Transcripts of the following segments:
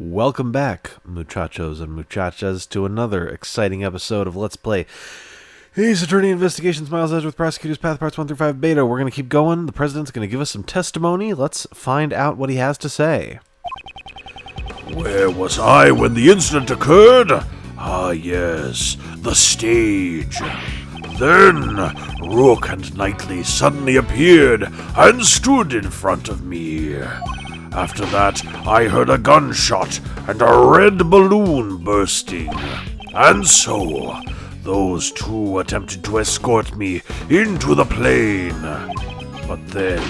Welcome back, muchachos and muchachas, to another exciting episode of Let's Play Ace Attorney Investigations Miles Edgeworth Prosecutor's Path Parts 1 through 5 Beta. We're going to keep going. The President's going to give us some testimony. Let's find out what he has to say. Where was I when the incident occurred? Ah, yes, the stage. Then, Rook and Knightley suddenly appeared and stood in front of me. After that, I heard a gunshot and a red balloon bursting. And so, those two attempted to escort me into the plane. But then,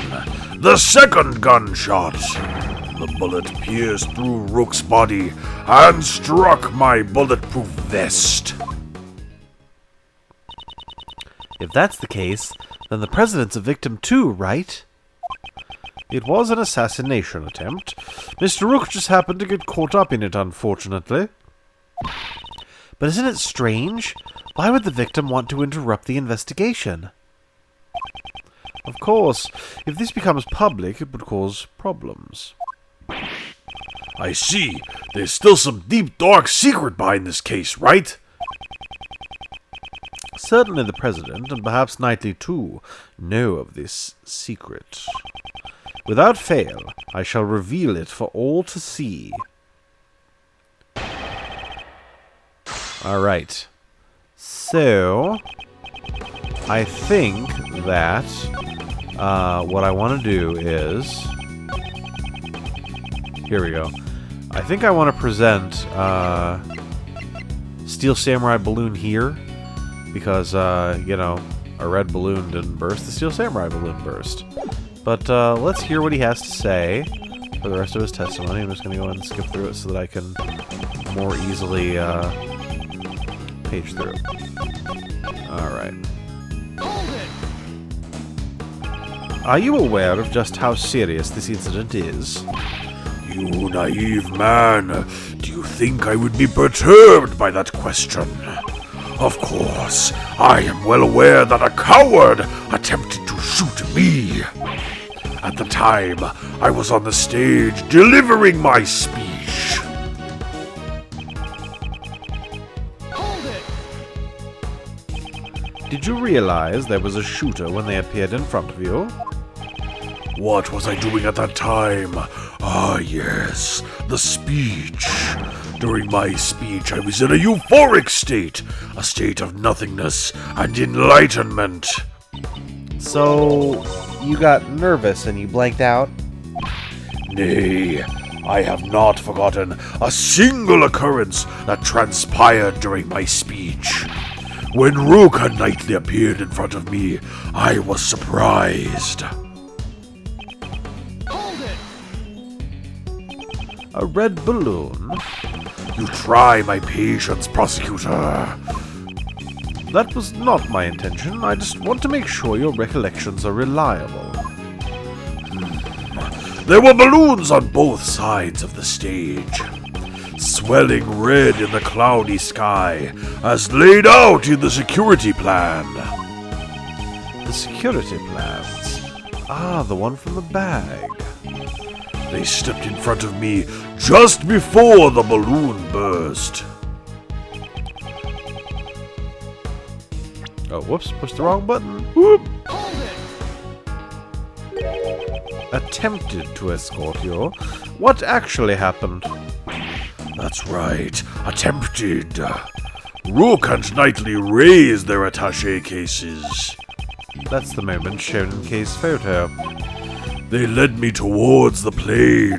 the second gunshot. The bullet pierced through Rook's body and struck my bulletproof vest. If that's the case, then the President's a victim too, right? It was an assassination attempt. Mr. Rook just happened to get caught up in it, unfortunately. But isn't it strange? Why would the victim want to interrupt the investigation? Of course, if this becomes public, it would cause problems. I see. There's still some deep, dark secret behind this case, right? Certainly the President, and perhaps Knightley too, know of this secret. Without fail, I shall reveal it for all to see. Alright. So, I think that what I want to do is... Here we go. I think I want to present Steel Samurai Balloon here. Because, you know, a red balloon didn't burst, the Steel Samurai balloon burst. But let's hear what he has to say for the rest of his testimony. I'm just going to go ahead and skip through it so that I can more easily page through. Alright. Are you aware of just how serious this incident is? You naive man. Do you think I would be perturbed by that question? Of course, I am well aware that a coward attempted to shoot me. At the time, I was on the stage delivering my speech. Did you realize there was a shooter when they appeared in front of you? What was I doing at that time? Ah, yes, the speech. During my speech, I was in a euphoric state, a state of nothingness and enlightenment. So, you got nervous and you blanked out? Nay, I have not forgotten a single occurrence that transpired during my speech. When Rook and Knightley appeared in front of me, I was surprised. A red balloon? You try my patience, Prosecutor. That was not my intention. I just want to make sure your recollections are reliable. There were balloons on both sides of the stage, swelling red in the cloudy sky, as laid out in the security plan. The security plans? Ah, the one from the bag. They stepped in front of me just before the balloon burst. Oh, whoops, pushed the wrong button. Whoop! Attempted to escort you. What actually happened? That's right, attempted. Rook and Knightley raised their attaché cases. That's the moment shown in case photo. They led me towards the plane.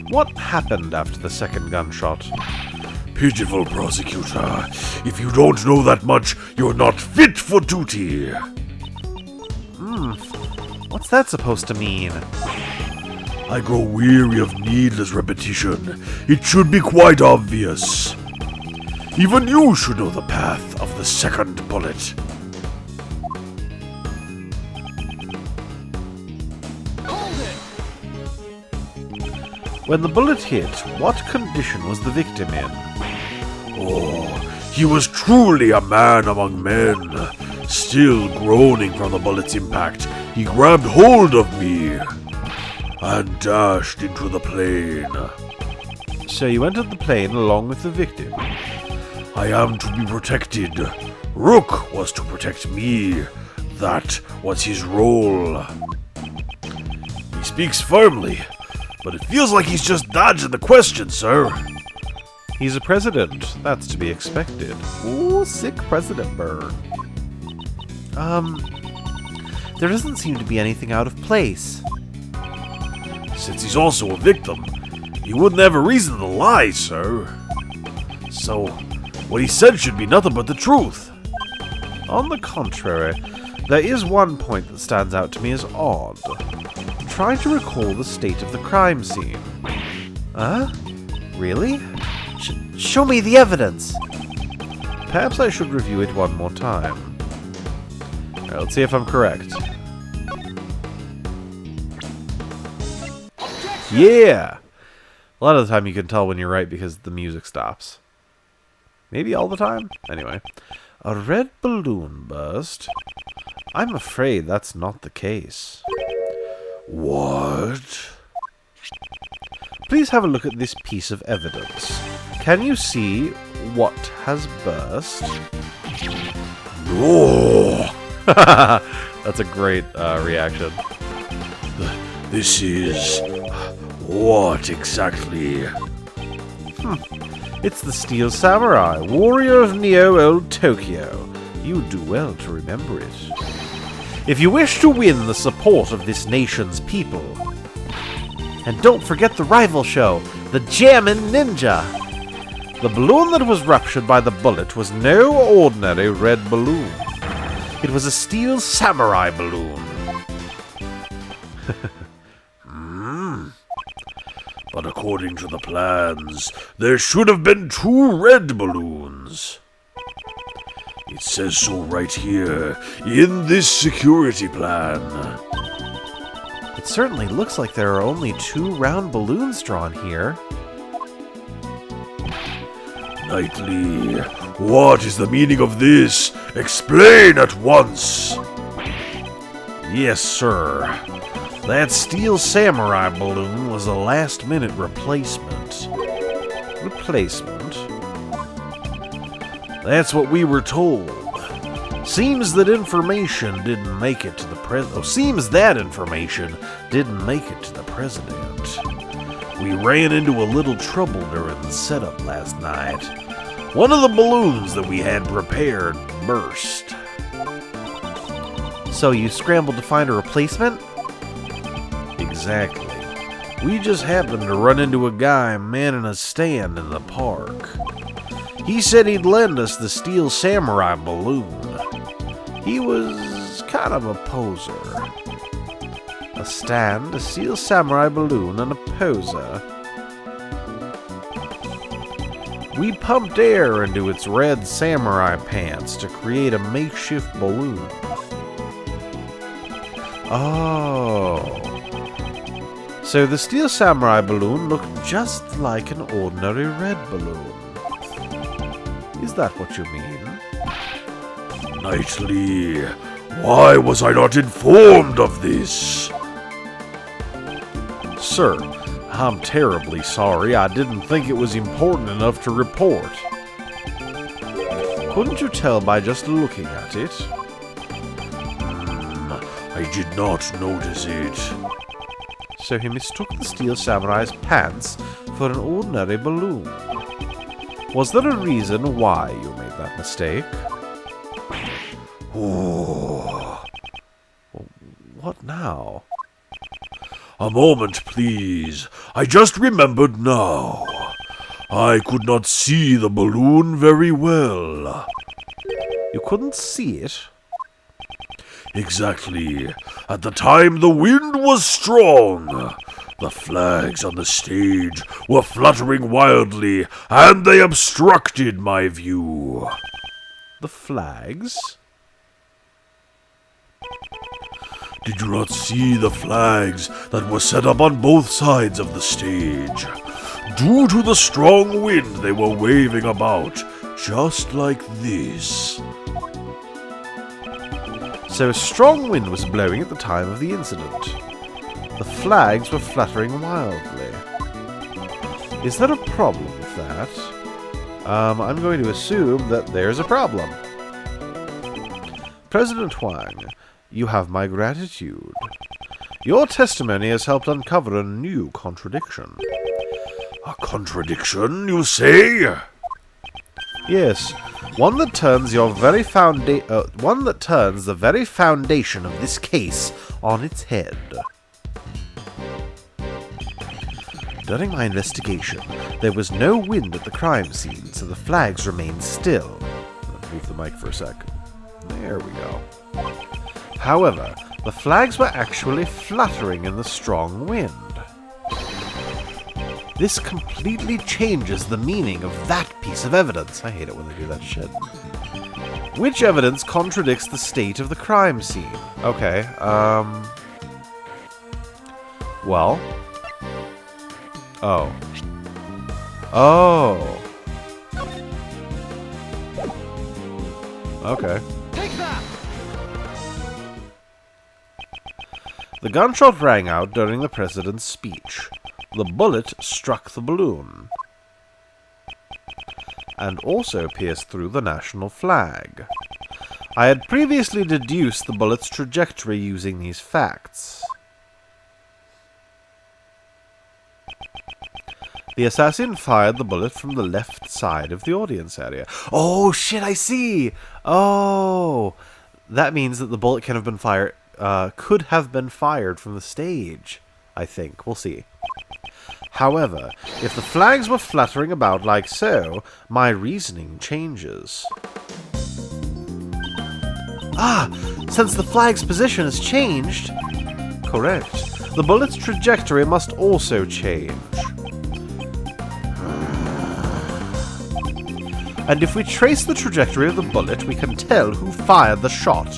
What happened after the second gunshot? Pitiful Prosecutor. If you don't know that much, you're not fit for duty. What's that supposed to mean? I grow weary of needless repetition. It should be quite obvious. Even you should know the path of the second bullet. When the bullet hit, what condition was the victim in? Oh, he was truly a man among men. Still groaning from the bullet's impact, he grabbed hold of me and dashed into the plane. So you entered the plane along with the victim? I am to be protected. Rook was to protect me. That was his role. He speaks firmly, but it feels like he's just dodging the question, sir. He's a president. That's to be expected. Ooh, sick president burn. There doesn't seem to be anything out of place. Since he's also a victim, he wouldn't have a reason to lie, sir. So, what he said should be nothing but the truth. On the contrary, there is one point that stands out to me as odd. I'm trying to recall the state of the crime scene. Huh? Really? Show me the evidence! Perhaps I should review it one more time. Alright, let's see if I'm correct. Yeah! A lot of the time you can tell when you're right because the music stops. Maybe all the time? Anyway. A red balloon burst? I'm afraid that's not the case. What? Please have a look at this piece of evidence. Can you see what has burst? No! That's a great reaction. This is... what exactly? It's the Steel Samurai, warrior of Neo Old Tokyo. You would do well to remember it. If you wish to win the support of this nation's people. And don't forget the rival show, the Jammin' Ninja. The balloon that was ruptured by the bullet was no ordinary red balloon. It was a Steel Samurai balloon. But according to the plans, there should have been 2 red balloons. It says so right here, in this security plan. It certainly looks like there are only 2 round balloons drawn here. Knightley, what is the meaning of this? Explain at once! Yes, sir. That Steel Samurai balloon was a last-minute replacement. Replacement? That's what we were told. Seems that information didn't make it to the Seems that information didn't make it to the president. We ran into a little trouble during the setup last night. One of the balloons that we had prepared burst. So you scrambled to find a replacement? Exactly. We just happened to run into a guy manning a stand in the park. He said he'd lend us the Steel Samurai balloon. He was kind of a poser. A stand, a Steel Samurai balloon, and a poser. We pumped air into its red samurai pants to create a makeshift balloon. Oh. So the Steel Samurai balloon looked just like an ordinary red balloon. Is that what you mean? Knightley, why was I not informed of this? Sir, I'm terribly sorry. I didn't think it was important enough to report. Couldn't you tell by just looking at it? I did not notice it. So he mistook the Steel Samurai's pants for an ordinary balloon. Was there a reason why you made that mistake? Oh. What now? A moment, please. I just remembered now. I could not see the balloon very well. You couldn't see it? Exactly. At the time the wind was strong. The flags on the stage were fluttering wildly, and they obstructed my view. The flags? Did you not see the flags that were set up on both sides of the stage? Due to the strong wind, they were waving about, just like this. So a strong wind was blowing at the time of the incident. The flags were fluttering wildly. Is there a problem with that? I'm going to assume that there's a problem. President Huang, you have my gratitude. Your testimony has helped uncover a new contradiction. A contradiction, you say? Yes, one that turns the very foundation of this case on its head. During my investigation, there was no wind at the crime scene, so the flags remained still. I'll move the mic for a sec. There we go. However, the flags were actually fluttering in the strong wind. This completely changes the meaning of that piece of evidence. I hate it when they do that shit. Which evidence contradicts the state of the crime scene? Okay, well... Oh. Oh. Okay. Take that! The gunshot rang out during the president's speech. The bullet struck the balloon and also pierced through the national flag. I had previously deduced the bullet's trajectory using these facts. The assassin fired the bullet from the left side of the audience area. Oh, shit, I see! Oh! That means that the bullet could have been fired from the stage, I think. We'll see. However, if the flags were fluttering about like so, my reasoning changes. Ah! Since the flag's position has changed... Correct. The bullet's trajectory must also change. And if we trace the trajectory of the bullet, we can tell who fired the shot.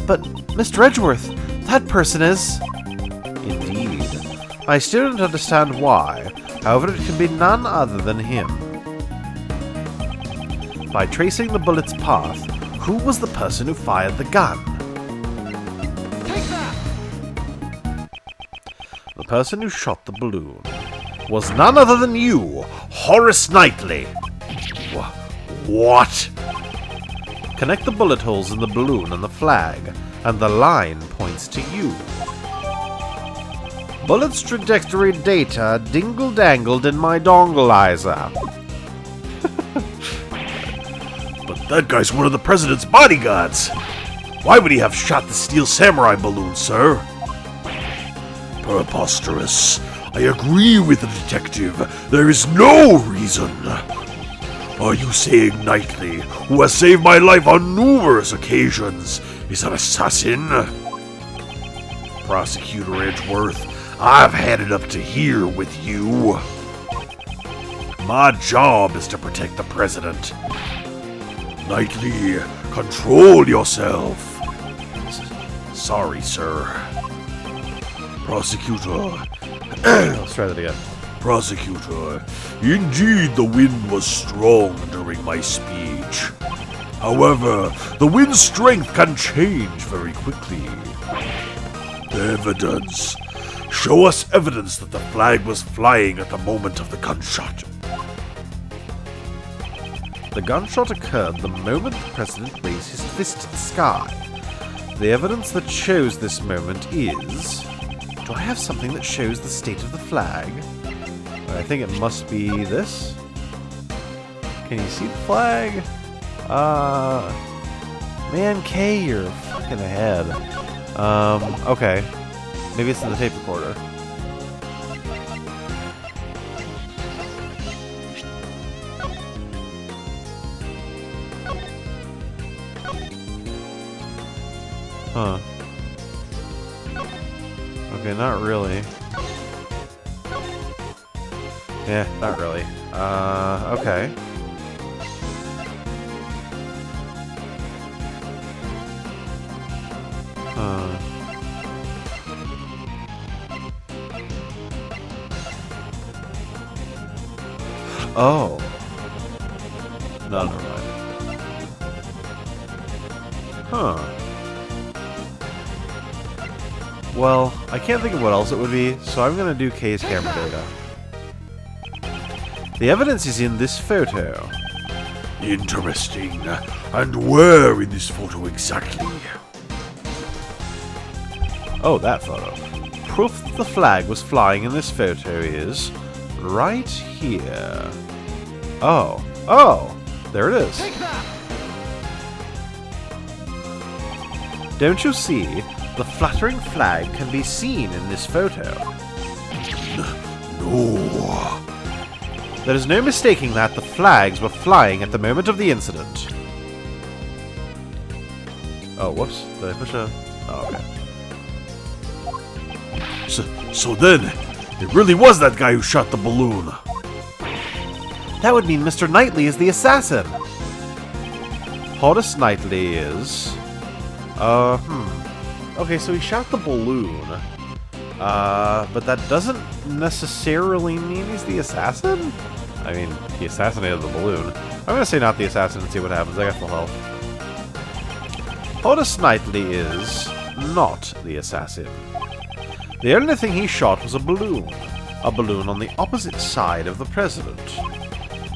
But, Mr. Edgeworth, that person is... Indeed. I still don't understand why. However, it can be none other than him. By tracing the bullet's path, who was the person who fired the gun? Take that! The person who shot the balloon was none other than you, Horace Knightley. What? Connect the bullet holes in the balloon and the flag, and the line points to you. Bullet's trajectory data dingle-dangled in my dongleizer. But that guy's one of the president's bodyguards. Why would he have shot the steel samurai balloon, sir? Preposterous. I agree with the detective. There is no reason. Are you saying Knightley, who has saved my life on numerous occasions, is an assassin? Prosecutor Edgeworth, I've had it up to here with you. My job is to protect the president. Knightley, control yourself. Sorry, sir. Prosecutor. Let's try that again. Prosecutor, indeed the wind was strong during my speech. However, the wind's strength can change very quickly. Evidence. Show us evidence that the flag was flying at the moment of the gunshot. The gunshot occurred the moment the president raised his fist to the sky. The evidence that shows this moment is... Do I have something that shows the state of the flag? I think it must be this. Can you see the flag? Man K, you're fucking ahead. Okay. Maybe it's in the tape recorder. Huh. Okay, not really. Yeah, not really. Okay. Huh. Oh. No, never mind. Well, I can't think of what else it would be, so I'm gonna do K's camera data. The evidence is in this photo. Interesting. And where in this photo exactly? Oh, that photo. Proof that the flag was flying in this photo is right here. Oh, there it is. Take that! Don't you see? The fluttering flag can be seen in this photo. No. There is no mistaking that the flags were flying at the moment of the incident. Oh, whoops. Did I push a... Oh, okay. So then, it really was that guy who shot the balloon. That would mean Mr. Knightley is the assassin. Horace Knightley is... Okay, so he shot the balloon. But that doesn't necessarily mean he's the assassin? I mean, he assassinated the balloon. I'm gonna say not the assassin and see what happens. I got full health. Horace Knightley is not the assassin. The only thing he shot was a balloon. A balloon on the opposite side of the president.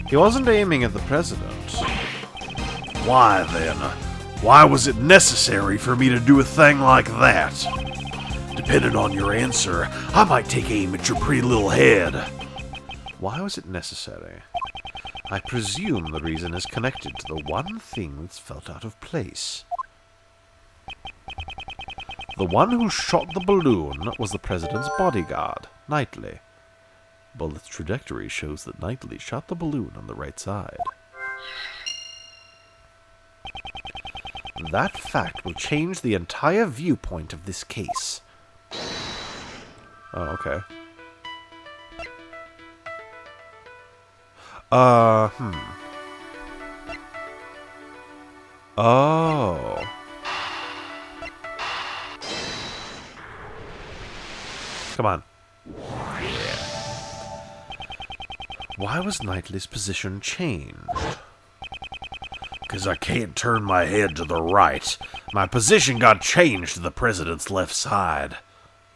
He wasn't aiming at the president. Why then? Why was it necessary for me to do a thing like that? Depending on your answer, I might take aim at your pretty little head. Why was it necessary? I presume the reason is connected to the one thing that's felt out of place. The one who shot the balloon was the president's bodyguard, Knightley. Bullet's trajectory shows that Knightley shot the balloon on the right side. That fact will change the entire viewpoint of this case. Oh, okay. Oh. Come on. Yeah. Why was Knightley's position changed? Because I can't turn my head to the right. My position got changed to the president's left side.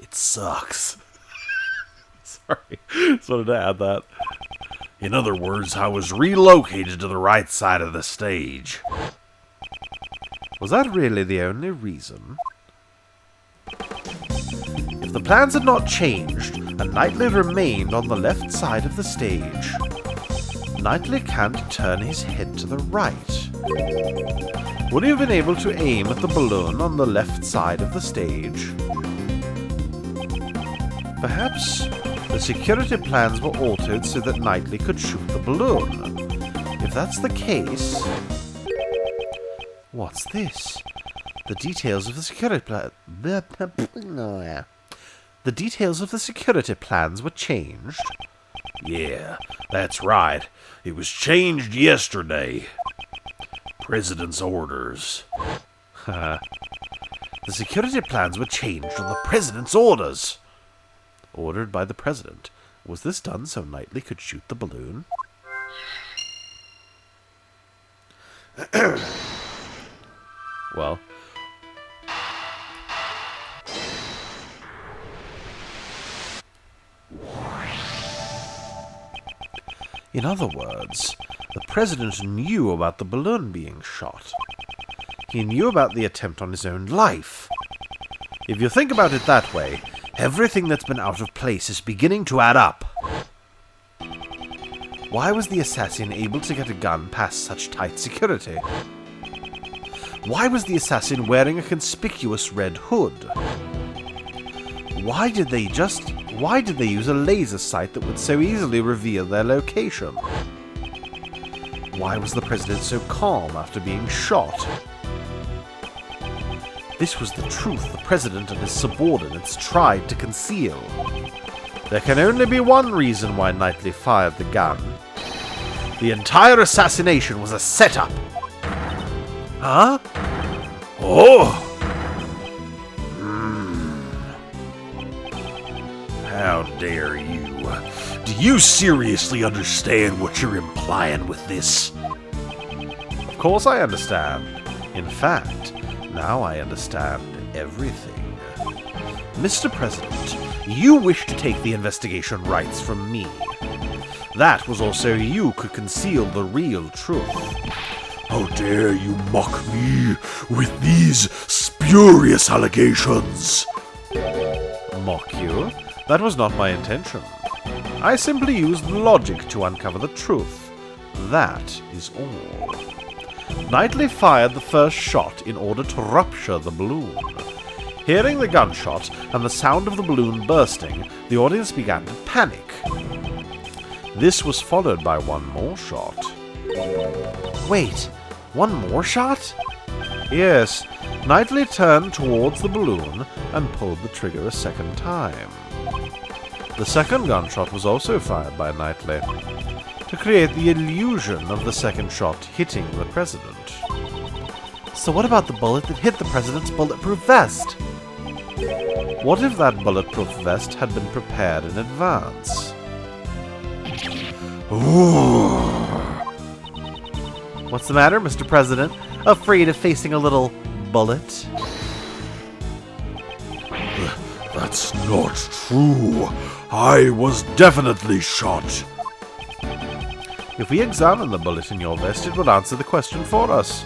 It sucks. Sorry. Just wanted to add that. In other words, I was relocated to the right side of the stage. Was that really the only reason? If the plans had not changed, and Knightley remained on the left side of the stage, Knightley can't turn his head to the right. Would he have been able to aim at the balloon on the left side of the stage? Perhaps the security plans were altered so that Knightley could shoot the balloon. If that's the case... What's this? The details of the security The details of the security plans were changed. Yeah, that's right. It was changed yesterday. President's orders. The security plans were changed on the president's orders. Ordered by the president. Was this done so Knightley could shoot the balloon? Well... In other words, the president knew about the balloon being shot. He knew about the attempt on his own life. If you think about it that way, everything that's been out of place is beginning to add up. Why was the assassin able to get a gun past such tight security? Why was the assassin wearing a conspicuous red hood? Why did they use a laser sight that would so easily reveal their location? Why was the president so calm after being shot? This was the truth the president and his subordinates tried to conceal. There can only be one reason why Knightley fired the gun. The entire assassination was a setup! Huh? Oh! How dare you? Do you seriously understand what you're implying with this? Of course I understand. In fact, Now I understand everything. Mr. President, you wish to take the investigation rights from me. That was also you could conceal the real truth. How dare you mock me with these spurious allegations? Mock you? That was not my intention. I simply used logic to uncover the truth. That is all. Knightley fired the first shot in order to rupture the balloon. Hearing the gunshot and the sound of the balloon bursting, the audience began to panic. This was followed by one more shot. Wait, one more shot? Yes, Knightley turned towards the balloon and pulled the trigger a second time. The second gunshot was also fired by Knightley, to create the illusion of the second shot hitting the president. So what about the bullet that hit the president's bulletproof vest? What if that bulletproof vest had been prepared in advance? What's the matter, Mr. President? Afraid of facing a little bullet? That's not true. I was definitely shot. If we examine the bullet in your vest, it would answer the question for us.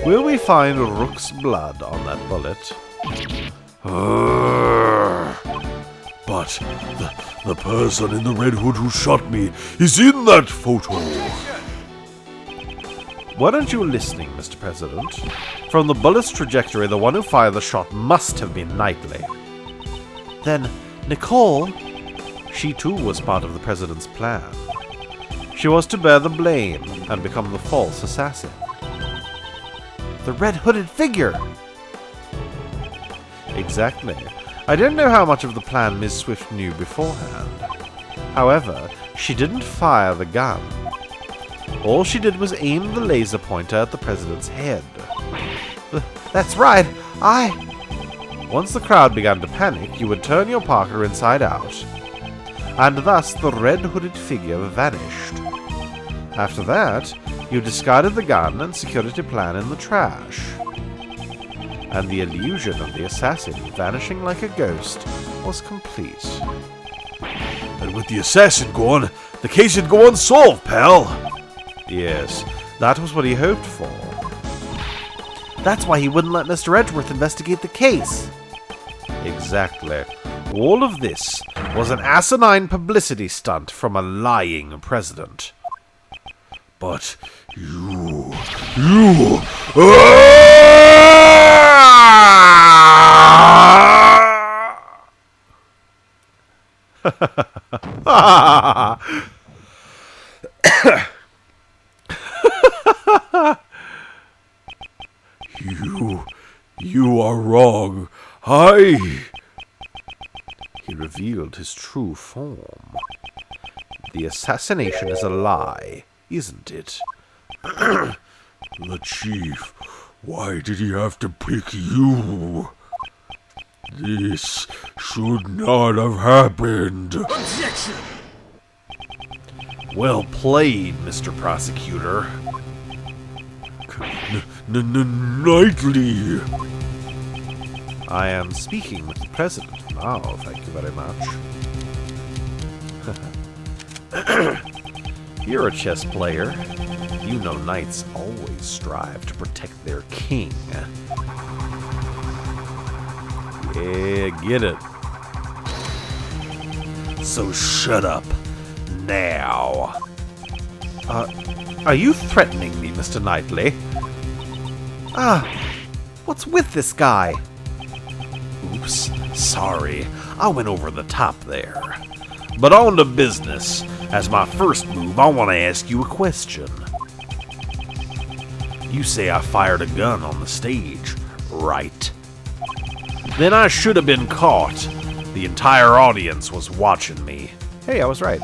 Will we find Rook's blood on that bullet? But the person in the red hood who shot me is in that photo. Weren't you listening, Mr. President? From the bullet's trajectory, the one who fired the shot must have been Knightley. Then, Nicole... She too was part of the president's plan. She was to bear the blame and become the false assassin. The red-hooded figure! Exactly. I don't know how much of the plan Ms. Swift knew beforehand. However, she didn't fire the gun. All she did was aim the laser pointer at the president's head. That's right, Once the crowd began to panic, you would turn your Parker inside out. And thus the red-hooded figure vanished. After that, you discarded the gun and security plan in the trash. And the illusion of the assassin vanishing like a ghost was complete. And with the assassin gone, the case would go unsolved, pal. Yes, that was what he hoped for. That's why he wouldn't let Mr. Edgeworth investigate the case. Exactly. All of this was an asinine publicity stunt from a lying president. But you... You are wrong. He revealed his true form. The assassination is a lie, isn't it? The chief, why did he have to pick you? This should not have happened. Objection! Well played, Mr. Prosecutor. Knightley! I am speaking with the President now, thank you very much. You're a chess player. You know knights always strive to protect their king. Yeah, get it. So shut up. Now. Are you threatening me, Mr. Knightley? What's with this guy? Oops, sorry. I went over the top there. But on to business. As my first move, I want to ask you a question. You say I fired a gun on the stage, right? Then I should have been caught. The entire audience was watching me. Hey, I was right.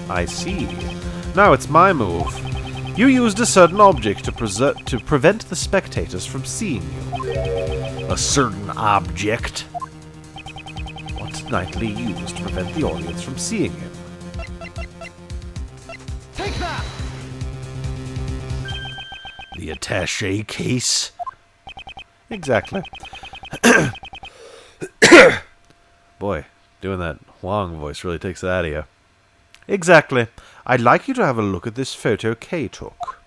I see. Now it's my move. You used a certain object to prevent the spectators from seeing you. A certain object? What did Knightley use to prevent the audience from seeing him? Take that! The attaché case? Exactly. Boy, doing that Huang voice really takes it out of you. Exactly. I'd like you to have a look at this photo Kay took.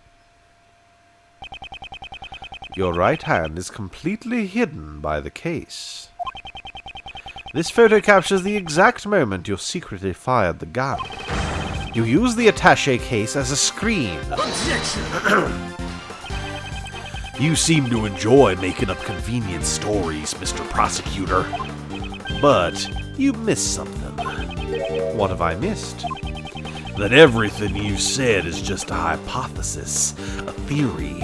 Your right hand is completely hidden by the case. This photo captures the exact moment you secretly fired the gun. You use the attaché case as a screen. You seem to enjoy making up convenient stories, Mr. Prosecutor. But you missed something. What have I missed? That everything you said is just a hypothesis, a theory.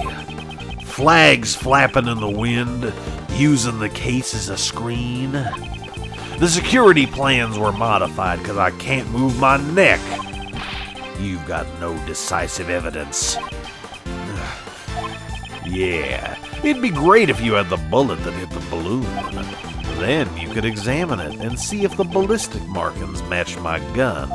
Flags flapping in the wind, using the case as a screen. The security plans were modified because I can't move my neck. You've got no decisive evidence. Yeah, it'd be great if you had the bullet that hit the balloon. Then you could examine it and see if the ballistic markings match my gun.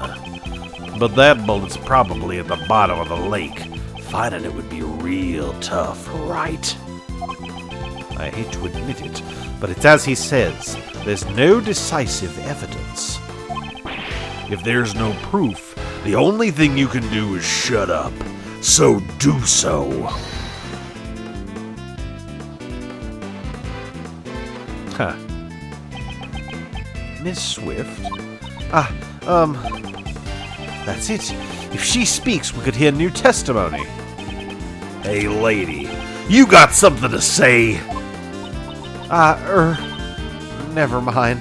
But that bullet's probably at the bottom of the lake. Finding it would be real tough, right? I hate to admit it, but it's as he says. There's no decisive evidence. If there's no proof, the only thing you can do is shut up. So do so. Huh. Miss Swift? That's it. If she speaks, we could hear new testimony. Hey, lady, you got something to say? Never mind.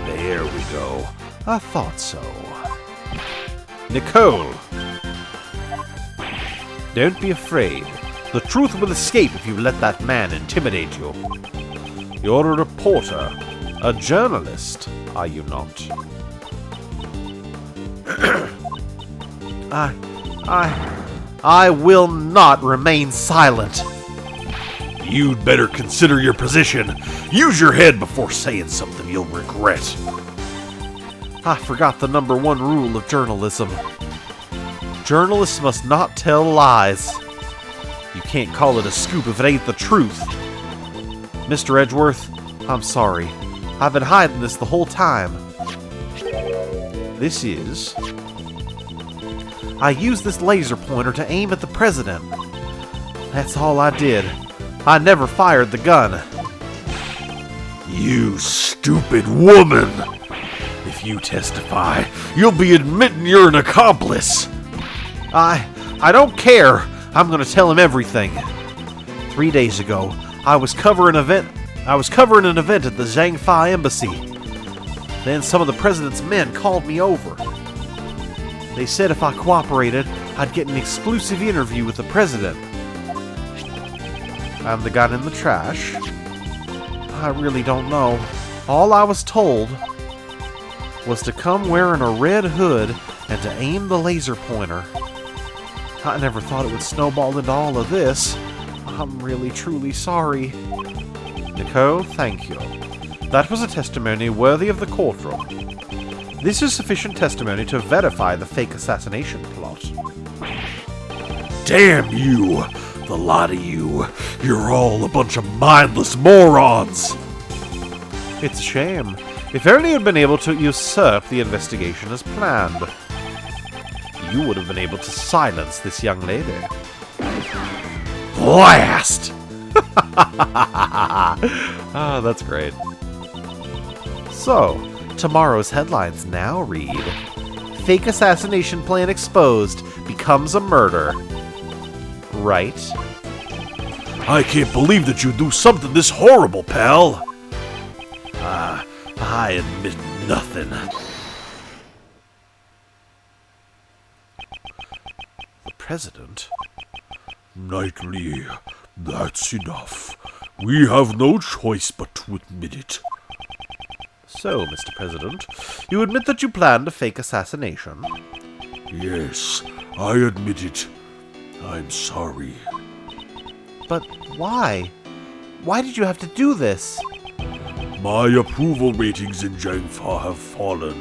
There we go. I thought so. Nicole! Don't be afraid. The truth will escape if you let that man intimidate you. You're a reporter, a journalist, are you not? I will not remain silent. You'd better consider your position. Use your head before saying something you'll regret. I forgot the number one rule of journalism. Journalists must not tell lies. You can't call it a scoop if it ain't the truth. Mr. Edgeworth, I'm sorry. I've been hiding this the whole time. This is... I used this laser pointer to aim at the president. That's all I did. I never fired the gun. You stupid woman! If you testify, you'll be admitting you're an accomplice. I don't care. I'm going to tell him everything. 3 days ago, I was covering an event at the Zhangfa embassy. Then some of the president's men called me over. They said if I cooperated, I'd get an exclusive interview with the president. I'm the gun in the trash. I really don't know. All I was told was to come wearing a red hood and to aim the laser pointer. I never thought it would snowball into all of this. I'm really, truly sorry. Nicole, thank you. That was a testimony worthy of the courtroom. This is sufficient testimony to verify the fake assassination plot. Damn you! The lot of you. You're all a bunch of mindless morons! It's a shame. If only you'd been able to usurp the investigation as planned. You would have been able to silence this young lady. Blast! Ah, that's great. So, tomorrow's headlines now read, Fake assassination plan exposed, becomes a murder. Right? I can't believe that you do something this horrible, pal. I admit nothing. The president? Knightley, that's enough. We have no choice but to admit it. So, Mr. President, you admit that you planned a fake assassination? Yes, I admit it. I'm sorry. But why? Why did you have to do this? My approval ratings in Zhangfa have fallen.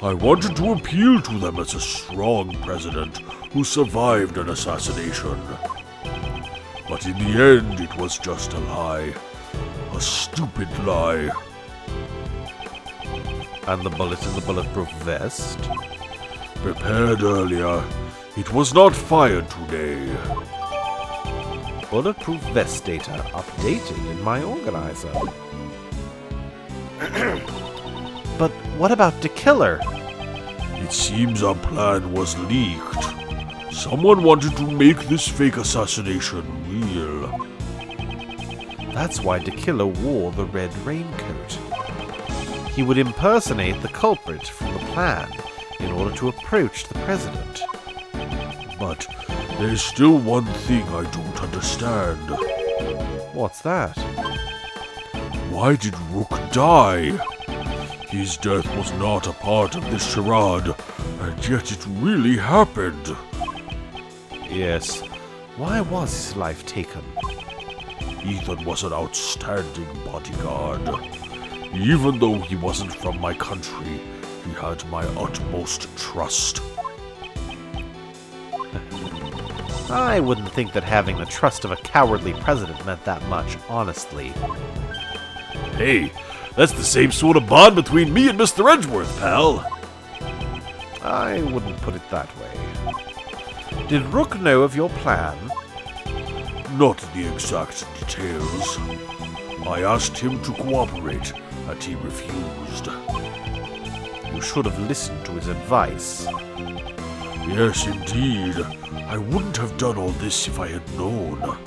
I wanted to appeal to them as a strong president who survived an assassination. But in the end, it was just a lie. A stupid lie. And the bullet in the bulletproof vest? Prepared earlier. It was not fired today. Bulletproof vest data updated in my organizer. But what about the killer? It seems our plan was leaked. Someone wanted to make this fake assassination real. That's why the killer wore the red raincoat. He would impersonate the culprit from the plan in order to approach the president. But there's still one thing I don't understand. What's that? Why did Rook die? His death was not a part of this charade, and yet it really happened. Yes. Why was his life taken? Ethan was an outstanding bodyguard. Even though he wasn't from my country, he had my utmost trust. I wouldn't think that having the trust of a cowardly president meant that much, honestly. Hey, that's the same sort of bond between me and Mr. Edgeworth, pal. I wouldn't put it that way. Did Rook know of your plan? Not the exact details. I asked him to cooperate, and he refused. You should have listened to his advice. Yes, indeed. I wouldn't have done all this if I had known.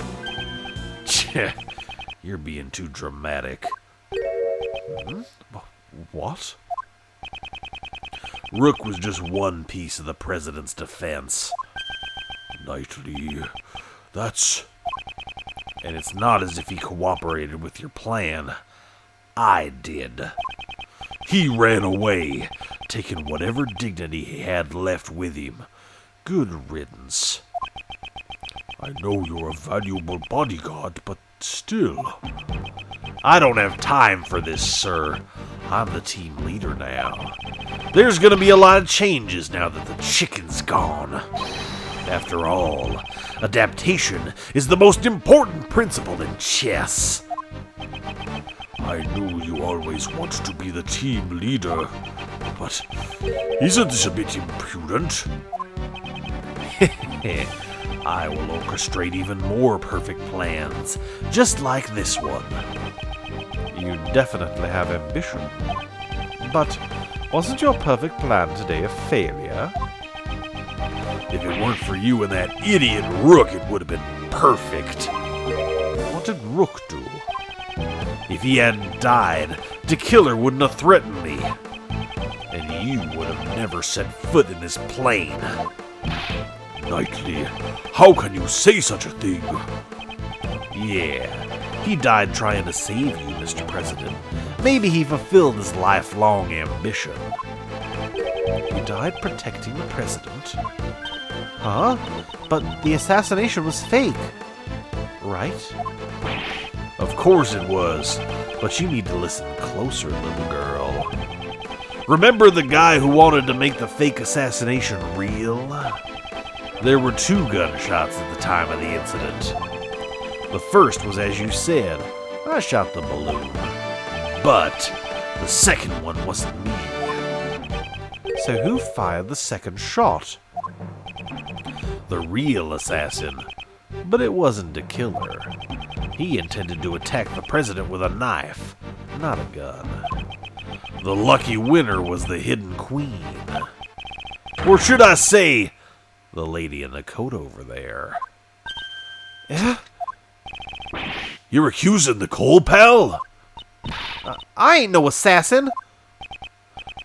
You're being too dramatic. What? Rook was just one piece of the president's defense. Knightley, that's... And it's not as if he cooperated with your plan. I did. He ran away, taking whatever dignity he had left with him. Good riddance. I know you're a valuable bodyguard, but still... I don't have time for this, sir. I'm the team leader now. There's gonna be a lot of changes now that the chicken's gone. After all, adaptation is the most important principle in chess. I knew you always wanted to be the team leader, but isn't this a bit impudent? I will orchestrate even more perfect plans, just like this one. You definitely have ambition. But wasn't your perfect plan today a failure? If it weren't for you and that idiot Rook, it would have been perfect. What did Rook do? If he hadn't died, the killer wouldn't have threatened me. And you would have never set foot in this plane. Knightley, how can you say such a thing? Yeah, he died trying to save you, Mr. President. Maybe he fulfilled his lifelong ambition. He died protecting the president? Huh? But the assassination was fake, right? Of course it was, but you need to listen closer, little girl. Remember the guy who wanted to make the fake assassination real? There were 2 gunshots at the time of the incident. The first was as you said, I shot the balloon. But the second one wasn't me. So who fired the second shot? The real assassin. But it wasn't a killer. He intended to attack the president with a knife, not a gun. The lucky winner was the hidden queen. Or should I say, the lady in the coat over there. Yeah? You're accusing Nicole, pal? I ain't no assassin.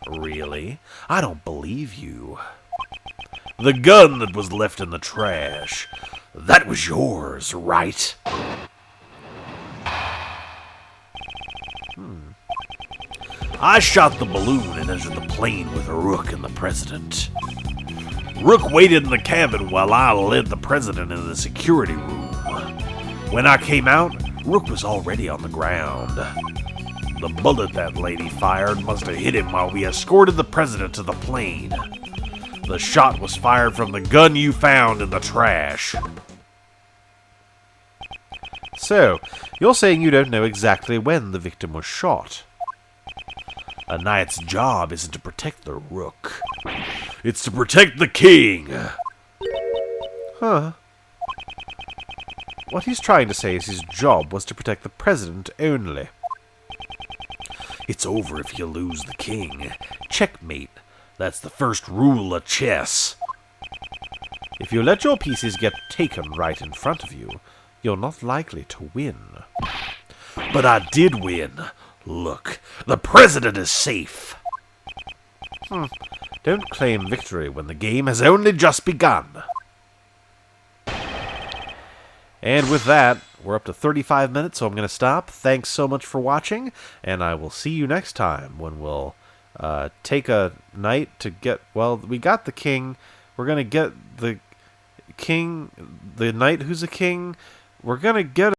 Really? I don't believe you. The gun that was left in the trash, that was yours, right? I shot the balloon and entered the plane with Rook and the president. Rook waited in the cabin while I led the president into the security room. When I came out, Rook was already on the ground. The bullet that lady fired must have hit him while we escorted the president to the plane. The shot was fired from the gun you found in the trash. So, you're saying you don't know exactly when the victim was shot? A knight's job isn't to protect the rook. It's to protect the king. Huh. What he's trying to say is his job was to protect the president only. It's over if you lose the king. Checkmate. That's the first rule of chess. If you let your pieces get taken right in front of you, you're not likely to win. But I did win. Look, the president is safe. Don't claim victory when the game has only just begun. And with that, we're up to 35 minutes, so I'm going to stop. Thanks so much for watching, and I will see you next time when we'll take a knight to get... Well, we got the king. We're going to get the king, the knight who's a king. We're going to get...